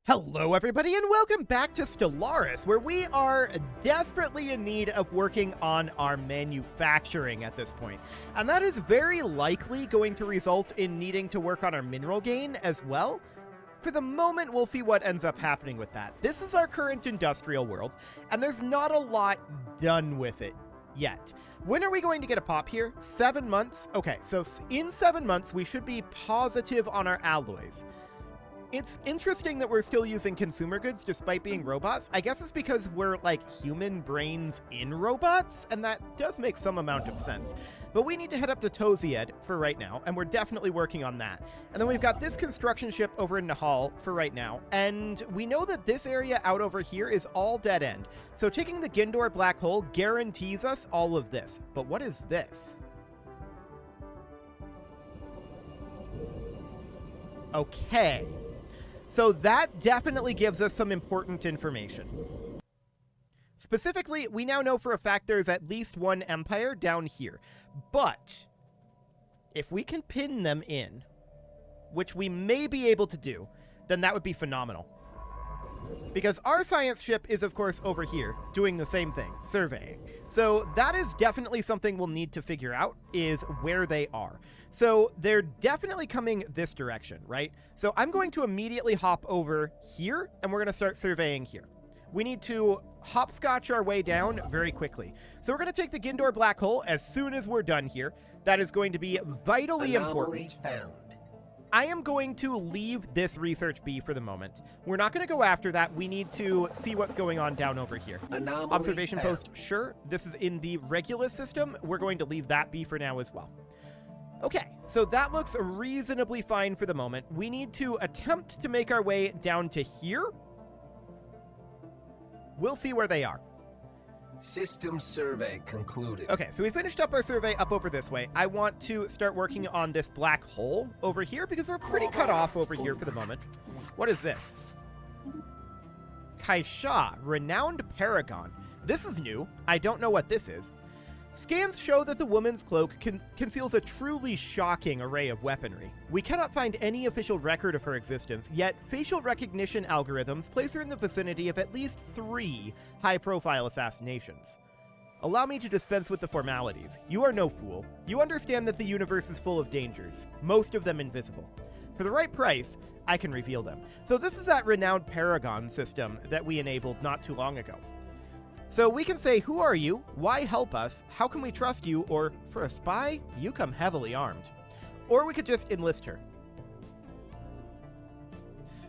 Hello everybody and welcome back to Stellaris, where we are desperately in need of working on our manufacturing at this point. And that is very likely going to result in needing to work on our mineral gain as well. For the moment, we'll see what ends up happening with that. This is our current industrial world, and there's not a lot done with it yet. When are we going to get a pop here? 7 months? Okay, so in 7 months, we should be positive on our alloys. It's interesting that we're still using consumer goods despite being robots. I guess it's because we're like human brains in robots, and that does make some amount of sense. But we need to head up to Tozied for right now, and we're definitely working on that. And then we've got this construction ship over in Nahal for right now, and we know that this area out over here is all dead end. So taking the Gindor black hole guarantees us all of this. But what is this? Okay. So that definitely gives us some important information. Specifically, we now know for a fact there's at least one empire down here. But if we can pin them in, which we may be able to do, then that would be phenomenal. Because our science ship is, of course, over here doing the same thing, surveying. So that is definitely something we'll need to figure out, is where they are. So they're definitely coming this direction, right? So I'm going to immediately hop over here, and we're going to start surveying here. We need to hopscotch our way down very quickly. So we're going to take the Gindor black hole as soon as we're done here. That is going to be vitally important. Found. I am going to leave this research be for the moment. We're not going to go after that. We need to see what's going on down over here. Anomaly Observation found. post, sure. This is in the Regulus system. We're going to leave that be for now as well. Okay, so that looks reasonably fine for the moment. We need to attempt to make our way down to here. We'll see where they are. System survey concluded. Okay, so we finished up our survey up over this way. I want to start working on this black hole over here because we're pretty cut off over here for the moment. What is this? Kaisha, renowned Paragon. This is new. I don't know what this is. Scans show that the woman's cloak conceals a truly shocking array of weaponry. We cannot find any official record of her existence, yet facial recognition algorithms place her in the vicinity of at least 3 high-profile assassinations. Allow me to dispense with the formalities. You are no fool. You understand that the universe is full of dangers, most of them invisible. For the right price, I can reveal them. So this is that renowned Paragon system that we enabled not too long ago. So we can say, who are you? Why help us? How can we trust you? Or, for a spy, you come heavily armed. Or we could just enlist her.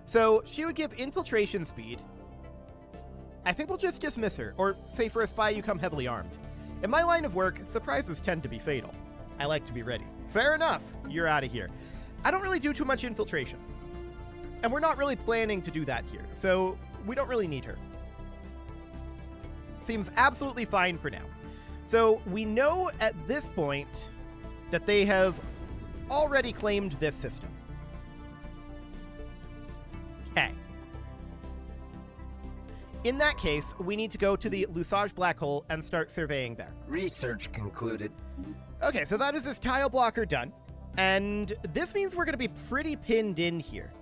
So she would give infiltration speed. I think we'll just dismiss her. Or say, for a spy, you come heavily armed. In my line of work, surprises tend to be fatal. I like to be ready. Fair enough. You're out of here. I don't really do too much infiltration. And we're not really planning to do that here. So we don't really need her. Seems absolutely fine for now. So we know at this point that they have already claimed this system. Okay. In that case, we need to go to the Lusage black hole and start surveying there. Research concluded. Okay, so that is this tile blocker done. And this means we're going to be pretty pinned in here.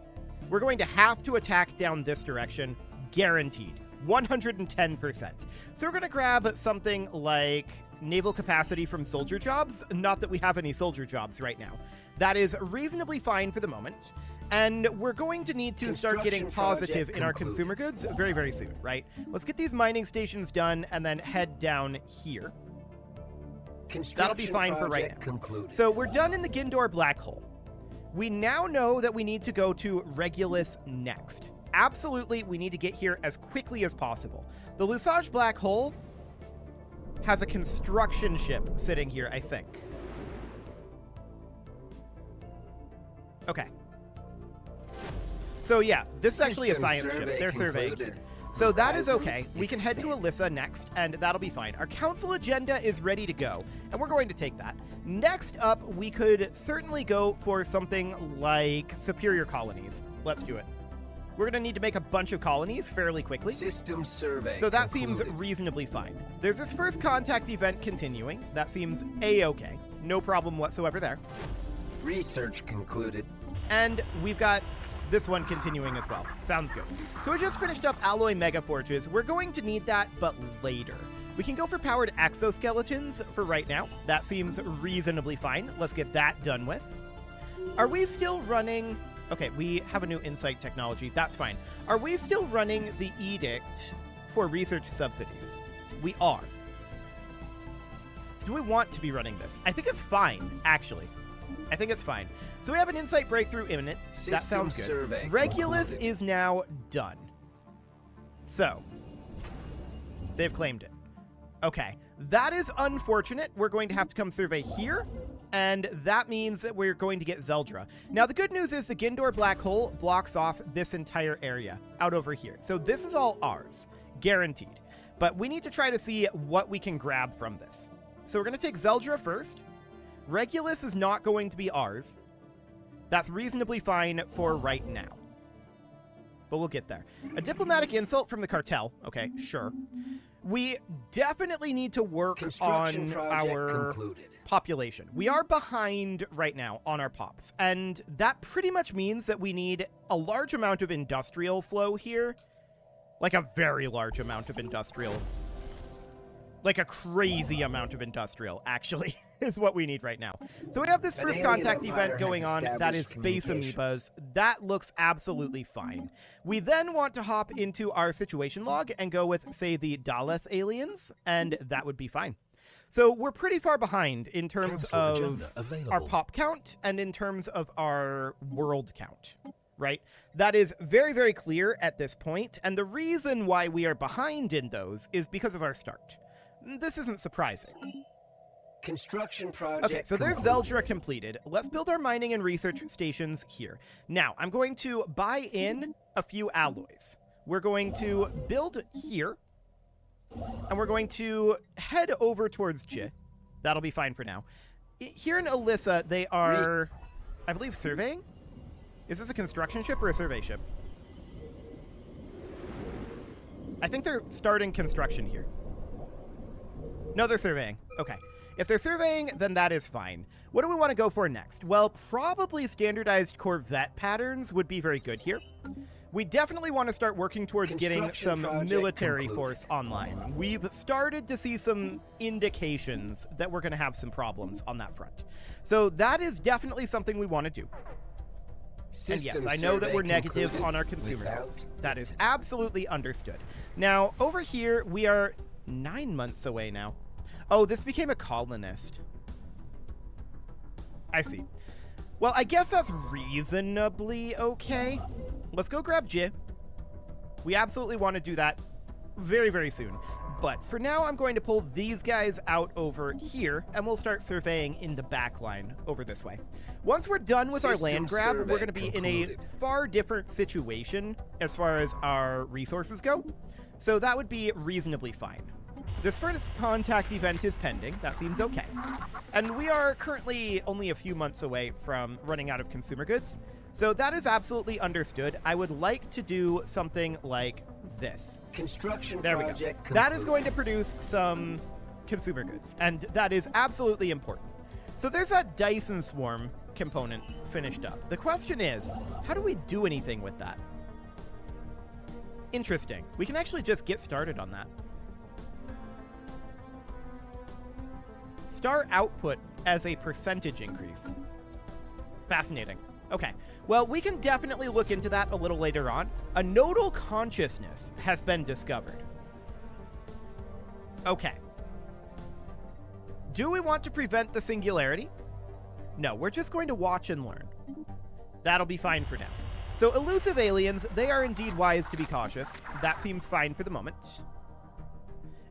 We're going to have to attack down this direction, guaranteed. 110%. So we're going to grab something like naval capacity from soldier jobs. Not that we have any soldier jobs right now. That is reasonably fine for the moment. And we're going to need to start getting positive in our consumer goods very, very soon, right? Let's get these mining stations done and then head down here. That'll be fine for right now. Concluded. So we're done in the Gindor black hole. We now know that we need to go to Regulus next. Absolutely, we need to get here as quickly as possible. The Lusage black hole has a construction ship sitting here, I think. Okay. So yeah, this is actually a science ship. They're surveying here. So that is okay. We can head to Alyssa next, and that'll be fine. Our council agenda is ready to go, and we're going to take that. Next up, we could certainly go for something like superior colonies. Let's do it. We're going to need to make a bunch of colonies fairly quickly. System survey So that concluded. seems reasonably fine. There's this first contact event continuing. That seems A-okay. No problem whatsoever there. Research concluded. And we've got this one continuing as well. Sounds good. So we just finished up alloy mega forges. We're going to need that, but later. We can go for powered exoskeletons for right now. That seems reasonably fine. Let's get that done with. Are we still running... Okay, we have a new insight technology. That's fine. Are we still running the edict for research subsidies? We are. Do we want to be running this? I think it's fine, actually. I think it's fine. So we have an insight breakthrough imminent. That sounds good. Regulus is now done. So, they've claimed it. Okay, that is unfortunate. We're going to have to come survey here, and that means that we're going to get Zeldra. Now, the good news is the Gindor black hole blocks off this entire area out over here. So this is all ours, guaranteed. But we need to try to see what we can grab from this. So we're going to take Zeldra first. Regulus is not going to be ours. That's reasonably fine for right now. But we'll get there. A diplomatic insult from the cartel. Okay, sure. We definitely need to work on our population. We are behind right now on our pops, and that pretty much means that we need a large amount of industrial flow here. Like a very large amount of industrial. Like a crazy amount of industrial, actually, is what we need right now. So we have this first contact event going on. That is Space Amoebas. That looks absolutely fine. We then want to hop into our situation log and go with, say, the Daleth aliens, and that would be fine. So we're pretty far behind in terms of our pop count and in terms of our world count, right? That is very, very clear at this point, and the reason why we are behind in those is because of our start. This isn't surprising. Construction project. Okay, so there's Zeldra completed. Let's build our mining and research stations here. Now, I'm going to buy in a few alloys. We're going to build here, and we're going to head over towards J. That'll be fine for now. Here in Alyssa, they are, I believe, surveying? Is this a construction ship or a survey ship? I think they're starting construction here. No, they're surveying. Okay. If they're surveying, then that is fine. What do we want to go for next? Well, probably standardized Corvette patterns would be very good here. We definitely want to start working towards getting some military force online. We've started to see some indications that we're going to have some problems on that front. So that is definitely something we want to do. And yes, I know that we're negative on our consumer goods. That is absolutely understood. Now, over here, we are 9 months away now. Oh, this became a colonist. I see. Well, I guess that's reasonably okay. Let's go grab J. We absolutely want to do that very, very soon. But for now, I'm going to pull these guys out over here, and we'll start surveying in the back line over this way. Once we're done with our land grab, we're going to be in a far different situation as far as our resources go. So that would be reasonably fine. This first contact event is pending. That seems okay. And we are currently only a few months away from running out of consumer goods. So that is absolutely understood. I would like to do something like this. Construction there we go. Complete. That is going to produce some consumer goods, and that is absolutely important. So there's that Dyson Swarm component finished up. The question is, how do we do anything with that? Interesting. We can actually just get started on that. Star output as a percentage increase. Fascinating. Okay, well, we can definitely look into that a little later on. A nodal consciousness has been discovered. Okay. Do we want to prevent the singularity? No, we're just going to watch and learn. That'll be fine for now. So, elusive aliens, they are indeed wise to be cautious. That seems fine for the moment.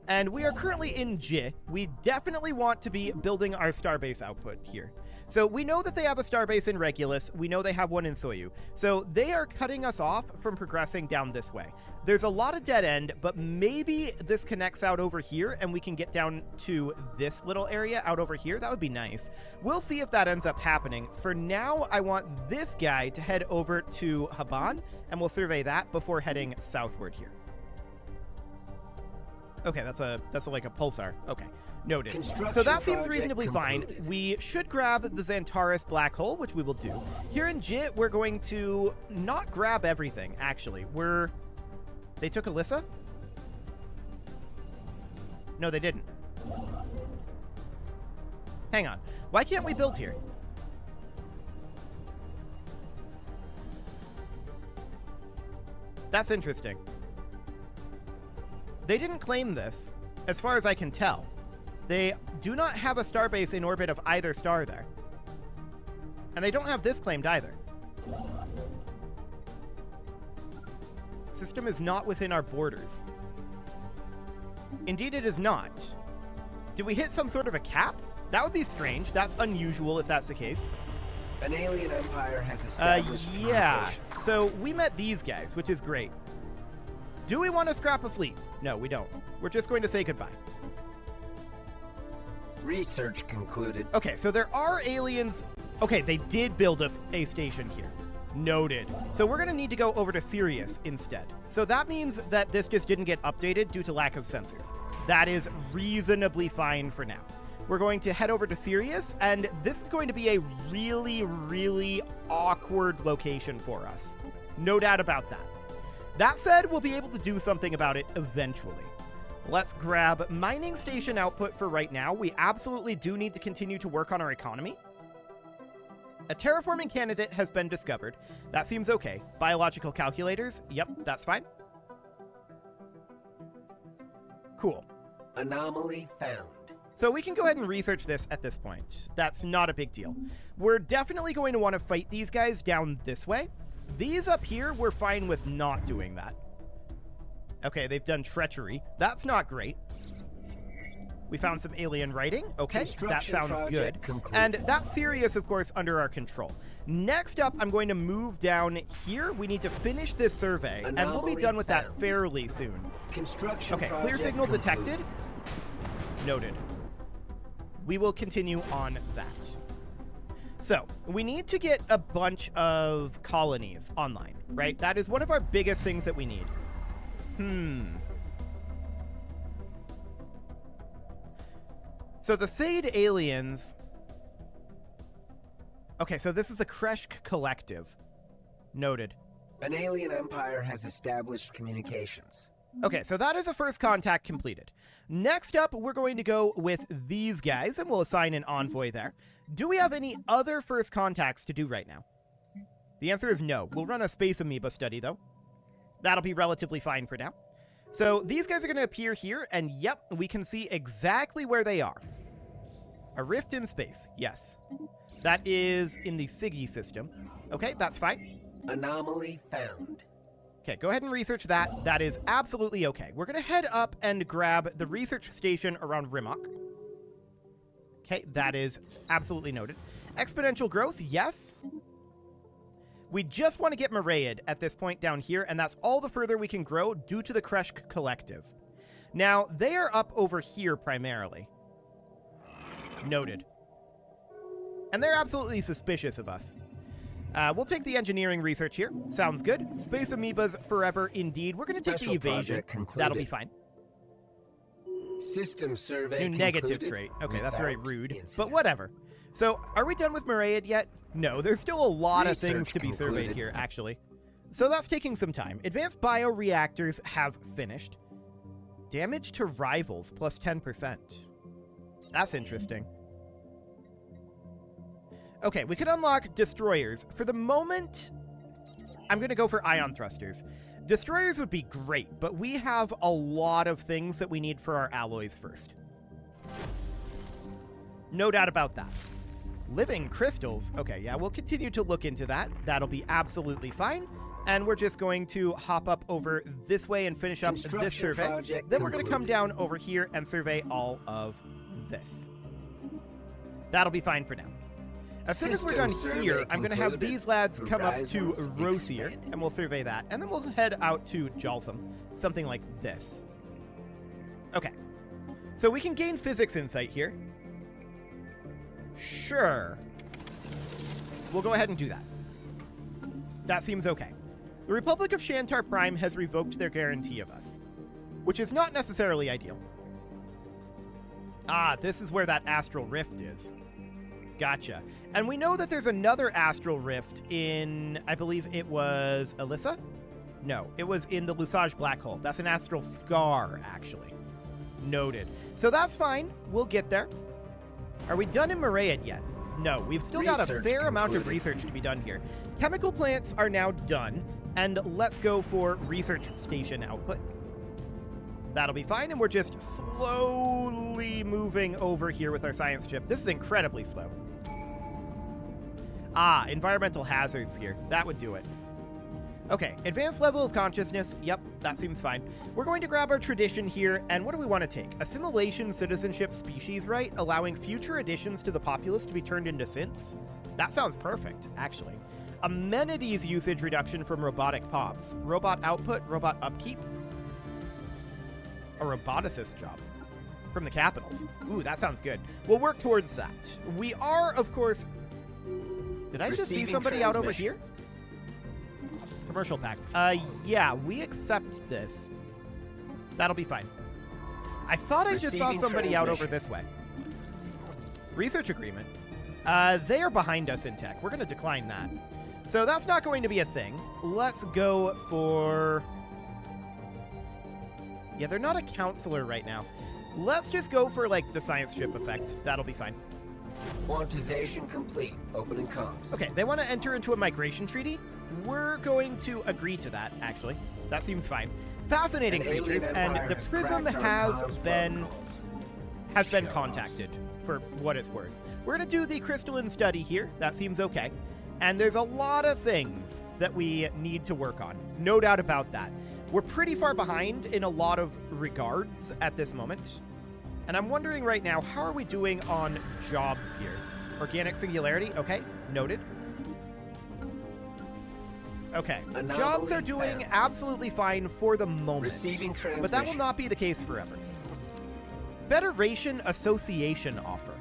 And we are currently in J. We definitely want to be building our starbase output here. So we know that they have a starbase in Regulus. We know they have one in Soyu. So they are cutting us off from progressing down this way. There's a lot of dead end, but maybe this connects out over here and we can get down to this little area out over here. That would be nice. We'll see if that ends up happening. For now, I want this guy to head over to Haban, and we'll survey that before heading southward here. Okay, that's like a pulsar. Okay, noted. Construction So that seems project reasonably fine. concluded. We should grab the Xantaris black hole, which we will do. Here in JIT, we're going to not grab everything, actually. They took Alyssa? No, they didn't. Hang on. Why can't we build here? That's interesting. They didn't claim this, as far as I can tell. They do not have a starbase in orbit of either star there. And they don't have this claimed either. System is not within our borders. Indeed, it is not. Did we hit some sort of a cap? That would be strange. That's unusual if that's the case. An alien empire has established Yeah. communications. So we met these guys, which is great. Do we want to scrap a fleet? No, we don't. We're just going to say goodbye. Research concluded. Okay, so there are aliens. Okay, they did build a station here. Noted. So we're going to need to go over to Sirius instead. So that means that this just didn't get updated due to lack of sensors. That is reasonably fine for now. We're going to head over to Sirius, and this is going to be a really, really awkward location for us. No doubt about that. That said, we'll be able to do something about it eventually. Let's grab mining station output for right now. We absolutely do need to continue to work on our economy. A terraforming candidate has been discovered. That seems okay. Biological calculators. Yep, that's fine. Cool. Anomaly found. So we can go ahead and research this at this point. That's not a big deal. We're definitely going to want to fight these guys down this way. These up here, we're fine with not doing that. Okay, they've done treachery. That's not great. We found some alien writing. Okay, that Construction sounds project good. concluded. And that's Sirius, of course, under our control. Next up, I'm going to move down here. We need to finish this survey, and we'll be Anomaly done with that found. fairly soon. Construction Okay, clear project signal concluded. detected. Noted. We will continue on that. So, we need to get a bunch of colonies online, right? That is one of our biggest things that we need. So the Sade aliens... Okay, so this is a Kreshk collective. Noted. An alien empire has established communications. Okay, so that is a first contact completed. Next up, we're going to go with these guys, and we'll assign an envoy there. Do we have any other first contacts to do right now? The answer is no. We'll run a space amoeba study, though. That'll be relatively fine for now. So these guys are going to appear here, and yep, we can see exactly where they are. A rift in space, yes. That is in the Siggy system. Okay, that's fine. Anomaly found. Okay, go ahead and research that. That is absolutely okay. We're going to head up and grab the research station around Rimok. Okay, that is absolutely noted. Exponential growth, yes. We just want to get Maraid at this point down here, and that's all the further we can grow due to the Kreshk Collective. Now, they are up over here primarily. Noted. And they're absolutely suspicious of us. We'll take the engineering research here. Sounds good. Space amoebas forever indeed. We're going to take the Special evasion. project concluded. That'll be fine. System survey New negative concluded trait. Okay, that's very without rude. incident. But whatever. So, are we done with Maraid yet? No, there's still a lot of things Research to be surveyed concluded. here, actually. So that's taking some time. Advanced bioreactors have finished. Damage to rivals plus 10%. That's interesting. Okay, we could unlock destroyers. For the moment, I'm going to go for ion thrusters. Destroyers would be great, but we have a lot of things that we need for our alloys first. No doubt about that. Living crystals. Okay, yeah, we'll continue to look into that. That'll be absolutely fine. And we're just going to hop up over this way and finish up this Construction survey. project Then we're going to come concluded. down over here and survey all of this. That'll be fine for now. As soon as we're done System here, survey I'm going to have concluded. these lads come up to Horizons Rosier, expanded. and we'll survey that. And then we'll head out to Jaltham, something like this. Okay. So we can gain physics insight here. Sure. We'll go ahead and do that. That seems okay. The Republic of Shantar Prime has revoked their guarantee of us. which is not necessarily ideal. Ah, this is where that astral rift is. Gotcha. And we know that there's another astral rift in, I believe it was Alyssa? No, it was in the Lusage black hole. That's an astral scar, actually. Noted. So that's fine. We'll get there. Are we done in Maraid yet? No, we've still got a fair amount of research to be done here. Chemical plants are now done, and let's go for research station output. That'll be fine, and we're just slowly moving over here with our science chip. This is incredibly slow. Ah, environmental hazards here. That would do it. Okay, advanced level of consciousness. Yep, that seems fine. We're going to grab our tradition here, and what do we want to take? Assimilation, citizenship, species right, allowing future additions to the populace to be turned into synths? That sounds perfect, actually. Amenities usage reduction from robotic pops. Robot output, robot upkeep. A roboticist job from the capitals. Ooh, that sounds good. We'll work towards that. We are, of course... Did I just see somebody out over here? Commercial pact. Yeah, we accept this. That'll be fine. I thought I just saw somebody out over this way. Research agreement. They are behind us in tech. We're going to decline that. So that's not going to be a thing. Let's go for... Yeah, they're not a counselor right now. Let's just go for, like, the science chip effect. That'll be fine. Quantization complete. Opening comms. Okay, they want to enter into a migration treaty. We're going to agree to that, actually. That seems fine. Fascinating creatures, and the Prism has been contacted, for what it's worth. We're going to do the crystalline study here. That seems okay. And there's a lot of things that we need to work on. No doubt about that. We're pretty far behind in a lot of regards at this moment. And I'm wondering right now, how are we doing on jobs here? Organic singularity, okay, noted. Okay, jobs are doing absolutely fine for the moment, Receiving transmission. but that will not be the case forever. Federation Association offer.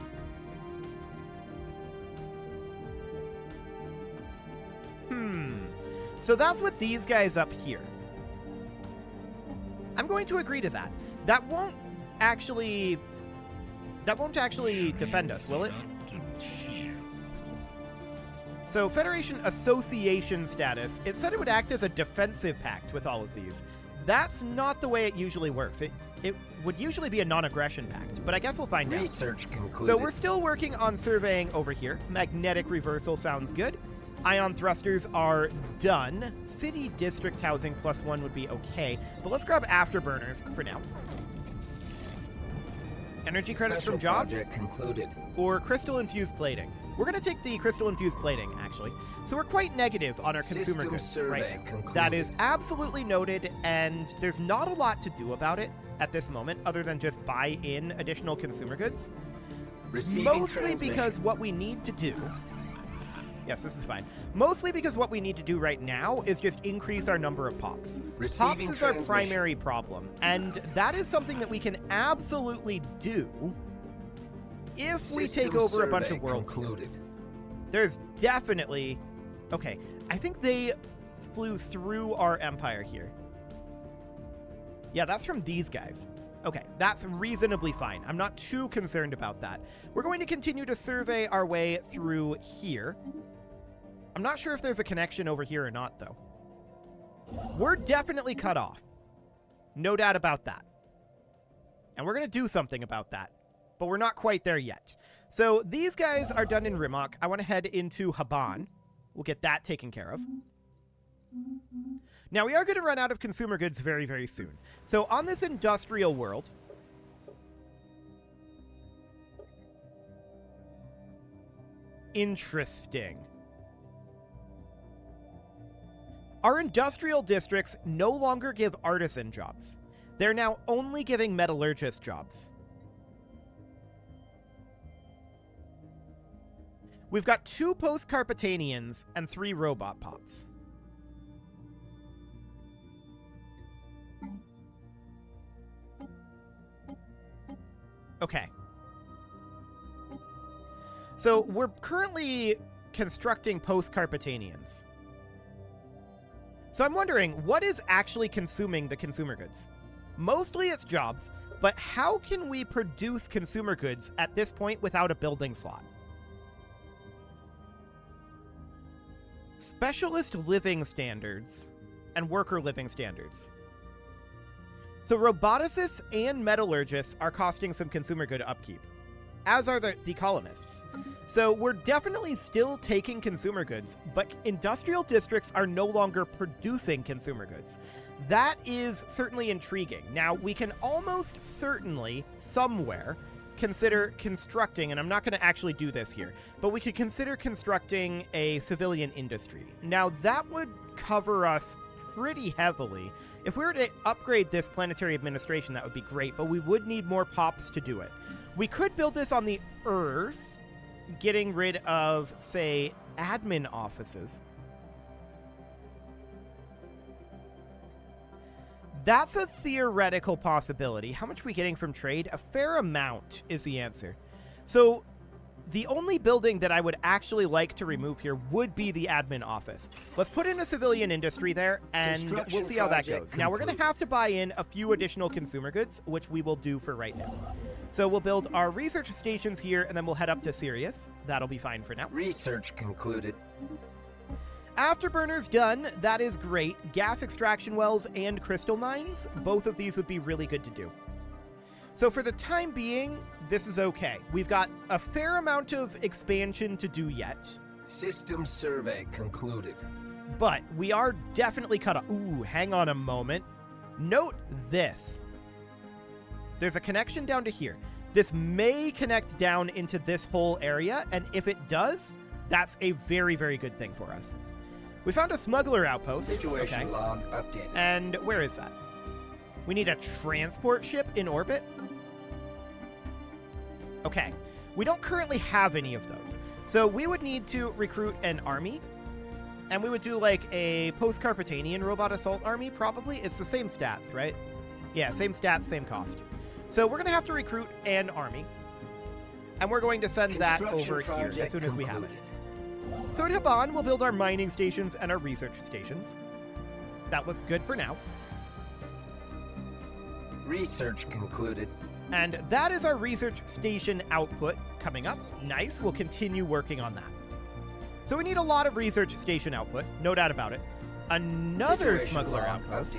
So that's what these guys up here. I'm going to agree to that. That won't actually defend us, will it? So Federation Association status, it said it would act as a defensive pact with all of these. That's not the way it usually works. It would usually be a non-aggression pact, but I guess we'll find out. Research concluded. So we're still working on surveying over here. Magnetic reversal sounds good. Ion thrusters are done. City district housing +1 would be okay, but let's grab afterburners for now. Energy credits Special from jobs project concluded. or crystal infused plating. We're going to take the crystal infused plating, actually. So we're quite negative on our consumer System goods survey right now. concluded. That is absolutely noted, and there's not a lot to do about it at this moment other than just buy in additional consumer goods. Receiving Mostly transmission. because what we need to do... Yes, this is fine. Mostly because what we need to do right now is just increase our number of pops. Receiving Pops is our transmission. primary problem, and that is something that we can absolutely do if we take System over a bunch survey of worlds. concluded. There's definitely... Okay, I think they flew through our empire here. Yeah, that's from these guys. Okay, that's reasonably fine. I'm not too concerned about that. We're going to continue to survey our way through here. I'm not sure if there's a connection over here or not, though. We're definitely cut off. No doubt about that. And we're going to do something about that. But we're not quite there yet. So these guys are done in Rimok. I want to head into Haban. We'll get that taken care of. Now, we are going to run out of consumer goods very, very soon. So on this industrial world... Interesting. Our industrial districts no longer give artisan jobs. They're now only giving metallurgist jobs. We've got 2 post-Carpetanians and 3 robot pops. Okay. So we're currently constructing post-Carpetanians. So I'm wondering, what is actually consuming the consumer goods? Mostly it's jobs, but how can we produce consumer goods at this point without a building slot? Specialist living standards and worker living standards. So roboticists and metallurgists are costing some consumer good upkeep, as are the colonists. So we're definitely still taking consumer goods, but industrial districts are no longer producing consumer goods. That is certainly intriguing. Now, we can almost certainly, somewhere, consider constructing, and I'm not going to actually do this here, but we could consider constructing a civilian industry. Now, that would cover us pretty heavily. If we were to upgrade this planetary administration, that would be great, but we would need more pops to do it. We could build this on the Earth, getting rid of, say, admin offices. That's a theoretical possibility. How much are we getting from trade? A fair amount is the answer. So the only building that I would actually like to remove here would be the admin office. Let's put in a civilian industry there, and we'll see how that goes. Now, we're going to have to buy in a few additional consumer goods, which we will do for right now. So we'll build our research stations here, and then we'll head up to Sirius. That'll be fine for now. Research concluded. Afterburner's done. That is great. Gas extraction wells and crystal mines, both of these would be really good to do. So for the time being, this is okay. We've got a fair amount of expansion to do yet. System survey concluded. But we are definitely cut off. Ooh, hang on a moment. Note this. There's a connection down to here. This may connect down into this whole area, and if it does, that's a very, very good thing for us. We found a smuggler outpost. Situation log updated. And where is that? We need a transport ship in orbit? Okay. We don't currently have any of those. So we would need to recruit an army. And we would do like a post-Carpetanian robot assault army, probably. It's the same stats, right? Yeah, same stats, same cost. So we're going to have to recruit an army. And we're going to send that over here as soon as we have it. So at Haban, we'll build our mining stations and our research stations. That looks good for now. Research concluded. And that is our research station output coming up. Nice, we'll continue working on that. So we need a lot of research station output, no doubt about it. Another smuggler outpost.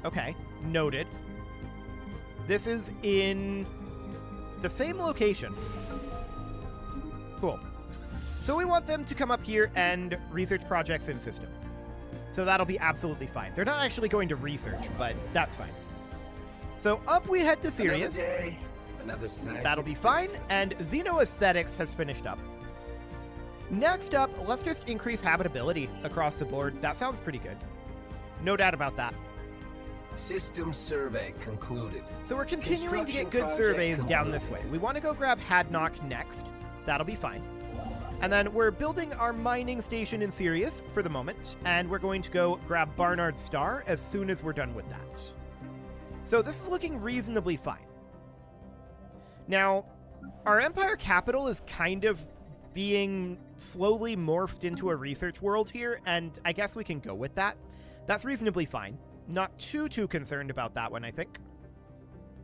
Okay, noted. This is in the same location. Cool. So we want them to come up here and research projects in system. So that'll be absolutely fine. They're not actually going to research, but that's fine. So up we head to Sirius. That'll be fine, and Xenoaesthetics has finished up. Next up, let's just increase habitability across the board. That sounds pretty good. No doubt about that. System survey concluded. So we're continuing to get good surveys down this way. We want to go grab Hadnock next. That'll be fine. And then we're building our mining station in Sirius for the moment, and we're going to go grab Barnard Star as soon as we're done with that. So this is looking reasonably fine. Now, our Empire capital is kind of being slowly morphed into a research world here, and I guess we can go with that. That's reasonably fine. Not too concerned about that one, I think.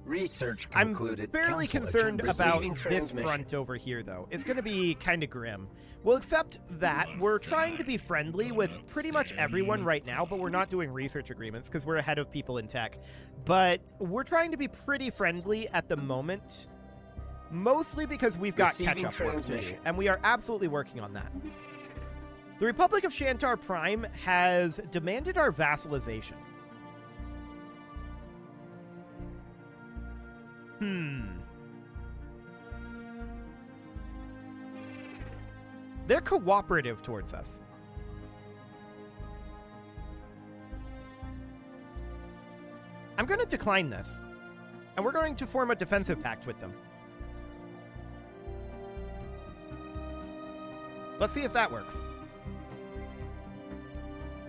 Research concluded. I'm fairly concerned about this front over here, though. It's going to be kind of grim. We'll accept that. We're trying to be friendly with pretty much everyone right now, but we're not doing research agreements because we're ahead of people in tech. But we're trying to be pretty friendly at the moment, mostly because we've got catch-up work to do, and we are absolutely working on that. The Republic of Shantar Prime has demanded our vassalization. They're cooperative towards us. I'm going to decline this, and we're going to form a defensive pact with them. Let's see if that works.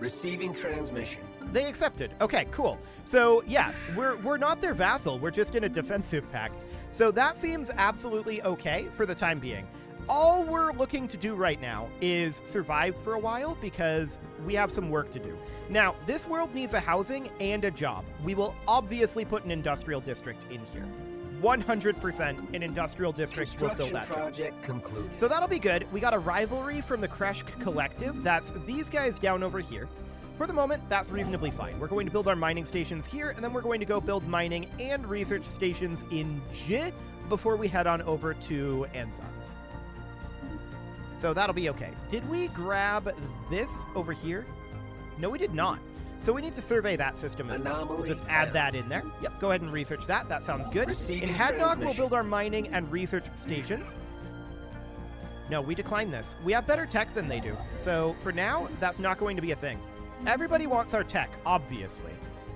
Receiving transmission. They accepted. Okay, cool. So yeah, we're not their vassal. We're just in a defensive pact. So that seems absolutely okay for the time being. all we're looking to do right now is survive for a while because we have some work to do. Now, this world needs a housing and a job. We will obviously put an industrial district in here. 100% an industrial district will fill that job. Project concluded. So that'll be good. We got a rivalry from the Kresh Collective. That's these guys down over here. For the moment, that's reasonably fine. We're going to build our mining stations here, and then we're going to go build mining and research stations in J before we head on over to Anzan's. So that'll be okay. Did we grab this over here? No, we did not. So we need to survey that system as well. We'll just add that in there. Yep, go ahead and research that. That sounds good. In Hadnock, we'll build our mining and research stations. No, we decline this. We have better tech than they do. So for now, that's not going to be a thing. Everybody wants our tech, obviously,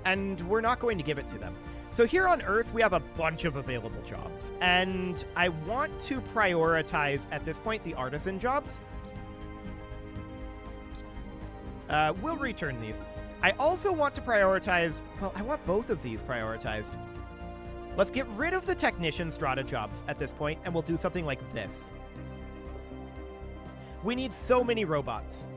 and we're not going to give it to them. So here on Earth, we have a bunch of available jobs, and I want to prioritize, at this point, the artisan jobs. We'll return these. I also want to prioritize, well, I want both of these prioritized. Let's get rid of the technician strata jobs at this point, and we'll do something like this. We need so many robots.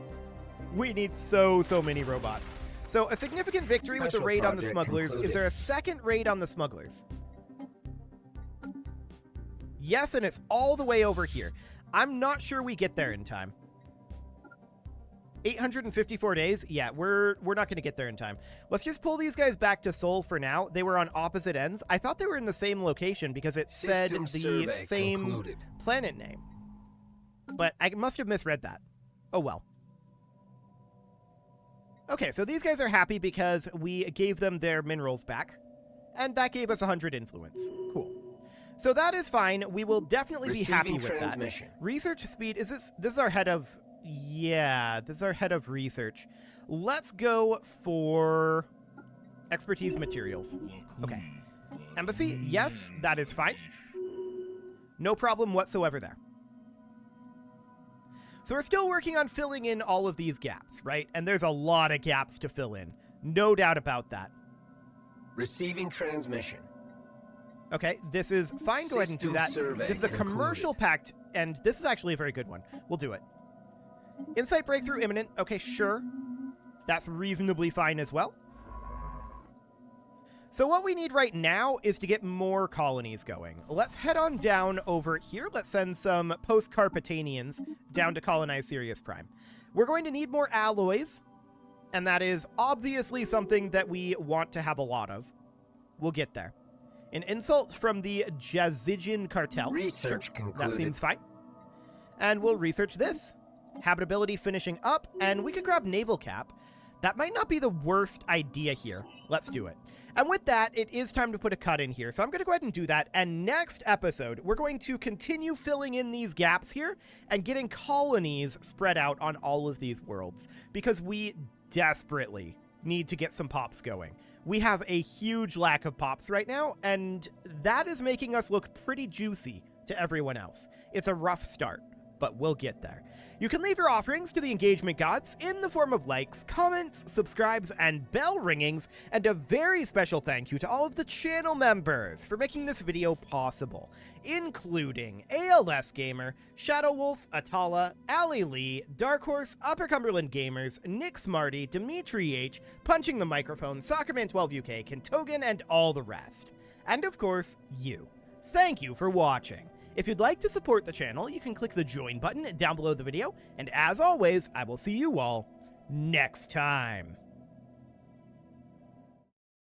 We need so many robots. So a significant victory with the raid on the smugglers. Concluded. Is there a second raid on the smugglers? Yes, and it's all the way over here. I'm not sure we get there in time. 854 days? Yeah, we're not going to get there in time. Let's just pull these guys back to Seoul for now. They were on opposite ends. I thought they were in the same location because it said the same planet name. But I must have misread that. Oh well. Okay, so these guys are happy because we gave them their minerals back, and that gave us 100 influence. Cool. So that is fine. We will definitely be happy with that. Research speed, is this is our head of, yeah, this is our head of research. Let's go for expertise materials. Okay. Embassy, yes, that is fine. No problem whatsoever there. So we're still working on filling in all of these gaps, right? And there's a lot of gaps to fill in. No doubt about that. Receiving transmission. Okay, this is fine. Go ahead and do that. This is a commercial pact, and this is actually a very good one. We'll do it. Insight breakthrough imminent. Okay, sure. That's reasonably fine as well. So what we need right now is to get more colonies going. Let's head on down over here. Let's send some post-Carpetanians down to colonize Sirius Prime. We're going to need more alloys, and that is obviously something that we want to have a lot of. We'll get there. An insult from the Jazijian cartel. Research concluded. That seems fine. And we'll research this. Habitability finishing up, and we could grab naval cap. That might not be the worst idea here. Let's do it. And with that, it is time to put a cut in here. So I'm going to go ahead and do that. And next episode, we're going to continue filling in these gaps here and getting colonies spread out on all of these worlds, because we desperately need to get some pops going. We have a huge lack of pops right now, and that is making us look pretty juicy to everyone else. It's a rough start, but we'll get there. You can leave your offerings to the engagement gods in the form of likes, comments, subscribes, and bell ringings, and a very special thank you to all of the channel members for making this video possible, including ALS Gamer, Shadow Wolf, Atala, Ali Lee, Dark Horse, Upper Cumberland Gamers, Nick Smarty, Dimitri H, Punching the Microphone, Soccerman12 UK, Kentogan, and all the rest. And of course, you. Thank you for watching. If you'd like to support the channel, you can click the join button down below the video, and as always, I will see you all next time.